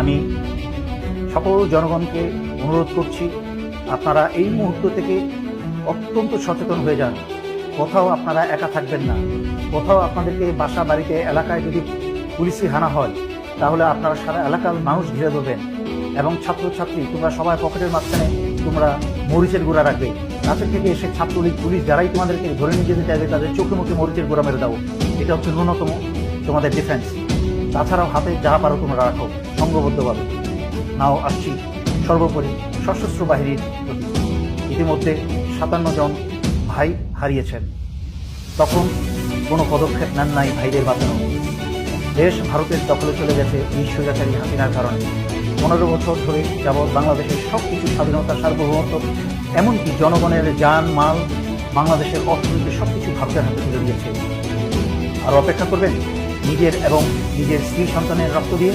আমি সকল জনগণকে অনুরোধ করছি, আপনারা এই মুহূর্ত থেকে অত্যন্ত সচেতন হয়ে যান। কোথাও আপনারা একা থাকবেন না। কোথাও আপনাদেরকে বাসা বাড়িতে এলাকায় যদি পুলিশি হানা হয়, তাহলে আপনারা সারা এলাকার মানুষ ঘিরে ধরবেন। এবং ছাত্রছাত্রী, তোমরা সবাই পকেটের মাঝখানে তোমরা মরিচের গুঁড়া রাখবে। কাছের থেকে এসে ছাত্রলীগ পুলিশ যারাই তোমাদেরকে ধরে নিয়ে যেতে চাইবে, তাদের চোখে মুখে মরিচের গুঁড়া মেরে দাও। এটা হচ্ছে ন্যূনতম তোমাদের ডিফেন্স। তাছাড়াও হাতে যা পারো তোমরা রাখো সংঘবদ্ধভাবে। নাও আসছি সর্বোপরি সশস্ত্র বাহিনীর প্রতি। ইতিমধ্যে 57 জন ভাই হারিয়েছেন, তখন কোনো পদক্ষেপ নেন নাই ভাইদের বাঁচানো। দেশ ভারতের দখলে চলে গেছে এই স্বৈরাচারী হাসিনার কারণে। 15 বছর ধরে যাবৎ বাংলাদেশের সব কিছু স্বাধীনতা, সার্বভৌমত্ব, এমনকি জনগণের জান মাল, বাংলাদেশের অর্থনীতি সব কিছু ভারতের হাতে তুলে দিয়েছে। আর অপেক্ষা করবেন নিজের এবং নিজের স্ত্রী সন্তানের রক্ত দিয়ে?